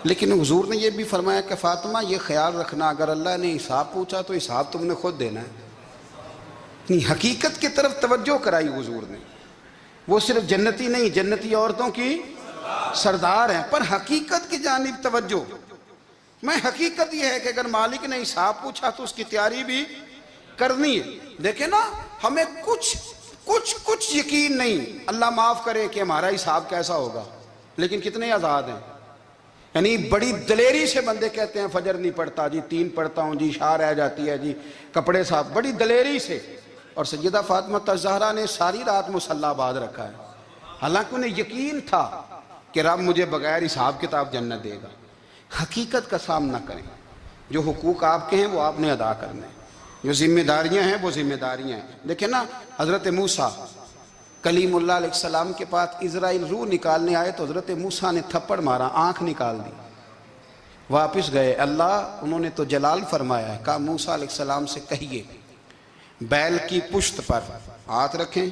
لیکن حضور نے یہ بھی فرمایا کہ فاطمہ یہ خیال رکھنا اگر اللہ نے حساب پوچھا تو حساب تم نے خود دینا ہے۔ نہیں، حقیقت کی طرف توجہ کرائی حضور نے۔ وہ صرف جنتی نہیں، جنتی عورتوں کی سردار ہیں، پر حقیقت کی جانب توجہ۔ میں حقیقت یہ ہے کہ اگر مالک نے حساب پوچھا تو اس کی تیاری بھی کرنی ہے۔ دیکھیں نا، ہمیں کچھ یقین نہیں، اللہ معاف کرے کہ ہمارا حساب کیسا ہوگا، لیکن کتنے آزاد ہیں۔ یعنی بڑی دلیری سے بندے کہتے ہیں فجر نہیں پڑھتا جی، 3 پڑھتا ہوں جی، شاہ رہ جاتی ہے جی، کپڑے صاف، بڑی دلیری سے۔ اور سیدہ فاطمہ الزہرا نے ساری رات مصلی باز رکھا ہے، حالانکہ انہیں یقین تھا کہ رب مجھے بغیر حساب کتاب جنت دے گا۔ حقیقت کا سامنا کریں، جو حقوق آپ کے ہیں وہ آپ نے ادا کرنے ہیں، جو ذمہ داریاں ہیں وہ ذمہ داریاں ہیں۔ دیکھیں نا، حضرت موسیٰ کلیم اللہ علیہ السلام کے پاس اسرائیل روح نکالنے آئے تو حضرت موسیٰ نے تھپڑ مارا، آنکھ نکال دی، واپس گئے۔ اللہ انہوں نے تو جلال فرمایا ہے، کہا موسیٰ علیہ السلام سے کہیے بیل کی پشت پر ہاتھ رکھیں،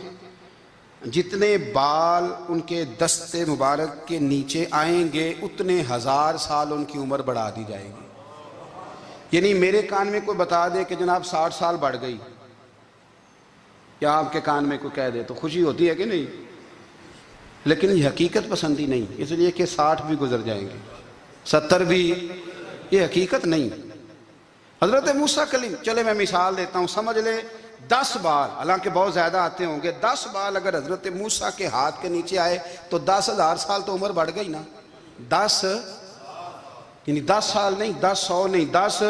جتنے بال ان کے دستے مبارک کے نیچے آئیں گے اتنے 1000 سال ان کی عمر بڑھا دی جائے گی۔ یعنی میرے کان میں کوئی بتا دے کہ جناب 60 سال بڑھ گئی، یا آپ کے کان میں کوئی کہہ دے تو خوشی ہوتی ہے کہ نہیں؟ لیکن یہ حقیقت پسندی نہیں، اس لیے کہ 60 بھی گزر جائیں گے، 70 بھی، یہ حقیقت نہیں۔ حضرت موسیٰ کلیم، چلے میں مثال دیتا ہوں، سمجھ لے 10 بال، حالانکہ بہت زیادہ آتے ہوں گے، 10 بال اگر حضرت موسیٰ کے ہاتھ کے نیچے آئے تو 10,000 سال تو عمر بڑھ گئی نا۔ 10 یعنی 10 سال نہیں، 10 نہیں، 10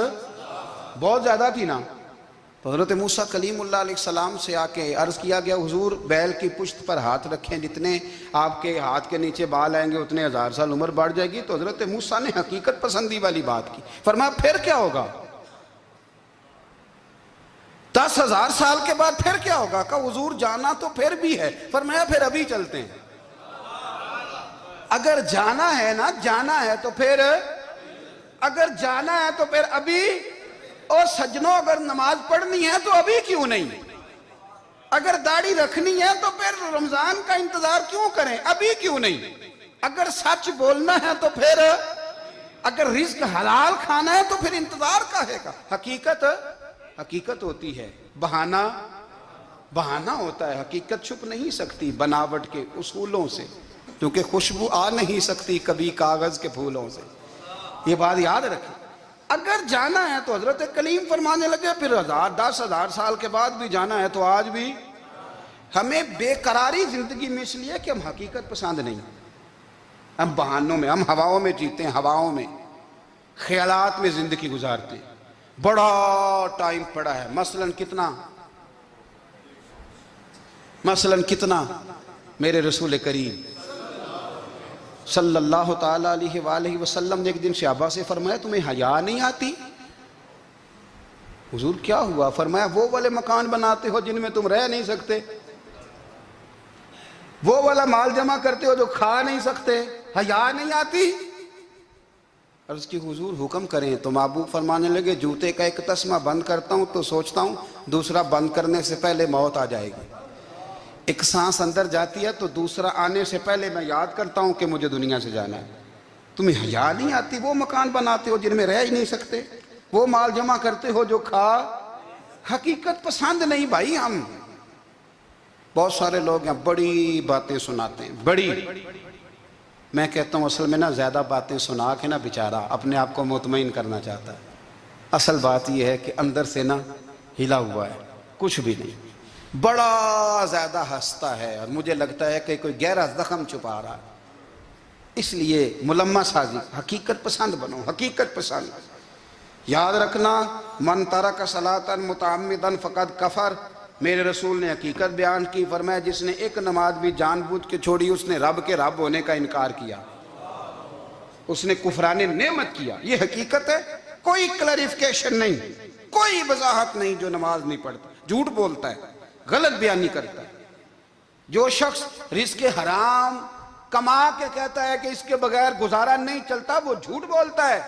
بہت زیادہ تھی نا۔ تو حضرت موسیٰ کلیم اللہ علیہ السلام سے آ کے عرض کیا گیا حضور بیل کی پشت پر ہاتھ رکھیں، جتنے آپ کے ہاتھ کے نیچے بال آئیں گے اتنے 1000 سال عمر بڑھ جائے گی۔ تو حضرت موسیٰ نے حقیقت پسندی والی بات کی، فرمایا پھر کیا ہوگا؟ 10,000 سال کے بعد پھر کیا ہوگا؟ کہا حضور جانا تو پھر بھی ہے۔ فرمایا پھر ابھی چلتے ہیں، اگر جانا ہے نا، جانا ہے تو پھر، اگر جانا ہے تو پھر ابھی۔ اور سجنوں اگر نماز پڑھنی ہے تو ابھی کیوں نہیں؟ اگر داڑھی رکھنی ہے تو پھر رمضان کا انتظار کیوں کریں، ابھی کیوں نہیں؟ اگر سچ بولنا ہے تو پھر، اگر رزق حلال کھانا ہے تو پھر انتظار کاہے کا؟ حقیقت ہوتی ہے، بہانہ ہوتا ہے، حقیقت چھپ نہیں سکتی بناوٹ کے اصولوں سے، کیونکہ خوشبو آ نہیں سکتی کبھی کاغذ کے پھولوں سے۔ یہ بات یاد رکھیں، اگر جانا ہے تو حضرت کلیم فرمانے لگے پھر 10,000 سال کے بعد بھی جانا ہے تو آج بھی۔ ہمیں بے قراری زندگی میں اس لیے کہ ہم حقیقت پسند نہیں، ہم بہانوں میں، ہم ہواؤں میں جیتے ہیں، ہواؤں میں، خیالات میں زندگی گزارتے ہیں۔ بڑا ٹائم پڑا ہے، مثلاً کتنا میرے رسول کریم صلی اللہ تعالیٰ علیہ وآلہ وسلم نے ایک دن صحابہ سے فرمایا تمہیں حیا نہیں آتی؟ حضور کیا ہوا؟ فرمایا وہ والے مکان بناتے ہو جن میں تم رہ نہیں سکتے، وہ والا مال جمع کرتے ہو جو کھا نہیں سکتے، حیا نہیں آتی؟ عرض کی حضور حکم کریں تو محبوب فرمانے لگے جوتے کا ایک تسمہ بند کرتا ہوں تو سوچتا ہوں دوسرا بند کرنے سے پہلے موت آ جائے گی، ایک سانس اندر جاتی ہے تو دوسرا آنے سے پہلے میں یاد کرتا ہوں کہ مجھے دنیا سے جانا ہے۔ تمہیں حیا نہیں آتی؟ وہ مکان بناتے ہو جن میں رہ ہی نہیں سکتے، وہ مال جمع کرتے ہو جو کھا، حقیقت پسند نہیں بھائی ہم۔ بہت سارے لوگ ہیں بڑی باتیں سناتے ہیں، بڑی، میں کہتا ہوں اصل میں نا زیادہ باتیں سنا کے نا بیچارہ اپنے آپ کو مطمئن کرنا چاہتا ہے، اصل بات یہ ہے کہ اندر سے نا ہلا ہوا ہے، کچھ بھی نہیں، بڑا زیادہ ہنستا ہے اور مجھے لگتا ہے کہ کوئی گہرا زخم چھپا رہا ہے۔ اس لیے ملمہ سازی، حقیقت پسند بنو، حقیقت پسند۔ یاد رکھنا من ترک صلاۃ متعمدا فقد کفر، میرے رسول نے حقیقت بیان کی، فرمایا جس نے ایک نماز بھی جان بوجھ کے چھوڑی اس نے رب کے رب ہونے کا انکار کیا، اس نے کفران نعمت کیا۔ یہ حقیقت ہے، کوئی کلیریفیکیشن نہیں، کوئی وضاحت نہیں۔ جو نماز نہیں پڑھتا، جھوٹ بولتا ہے، غلط بیانی کرتا ہے، جو شخص رزق حرام کما کے کہتا ہے کہ اس کے بغیر گزارا نہیں چلتا، وہ جھوٹ بولتا ہے۔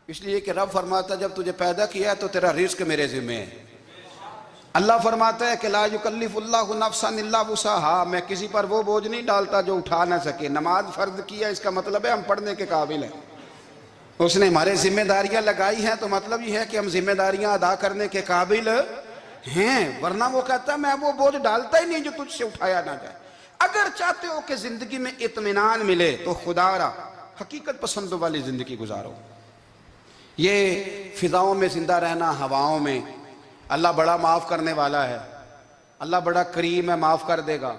اس لیے کہ رب فرماتا ہے جب تجھے پیدا کیا ہے تو تیرا رزق میرے ذمہ ہے۔ اللہ فرماتا ہے کہ لا یکلف اللہ نفسا الا وسعہا، میں کسی پر وہ بوجھ نہیں ڈالتا جو اٹھا نہ سکے۔ نماز فرض کیا، اس کا مطلب ہے ہم پڑھنے کے قابل ہیں، اس نے ہمارے ذمہ داریاں لگائی ہیں تو مطلب یہ ہے کہ ہم ذمہ داریاں ادا کرنے کے قابل ہیں، ورنہ وہ کہتا ہے میں وہ بوجھ ڈالتا ہی نہیں جو تجھ سے اٹھایا نہ جائے۔ اگر چاہتے ہو کہ زندگی میں اطمینان ملے تو خدا را حقیقت پسندوں والی زندگی گزارو۔ یہ فضاؤں میں زندہ رہنا، ہواؤں میں، اللہ بڑا معاف کرنے والا ہے، اللہ بڑا کریم ہے، معاف کر دے گا،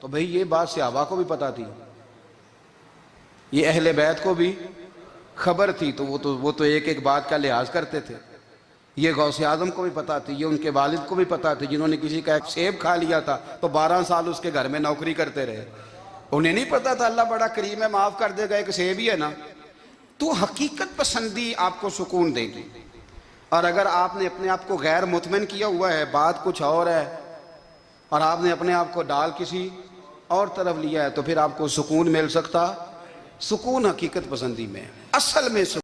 تو بھئی یہ بات صحابہ کو بھی پتا تھی، یہ اہل بیت کو بھی خبر تھی، تو وہ تو ایک ایک بات کا لحاظ کرتے تھے۔ یہ غوث اعظم کو بھی پتا تھی، یہ ان کے والد کو بھی پتا تھی، جنہوں نے کسی کا ایک سیب کھا لیا تھا تو 12 سال اس کے گھر میں نوکری کرتے رہے، انہیں نہیں پتا تھا اللہ بڑا کریم ہے، معاف کر دے گا، ایک سیب ہی ہے نا۔ تو حقیقت پسندی آپ کو سکون دے گی، اور اگر آپ نے اپنے آپ کو غیر مطمئن کیا ہوا ہے، بات کچھ اور ہے، اور آپ نے اپنے آپ کو ڈال کسی اور طرف لیا ہے، تو پھر آپ کو سکون مل سکتا؟ سکون حقیقت پسندی میں، اصل میں سکون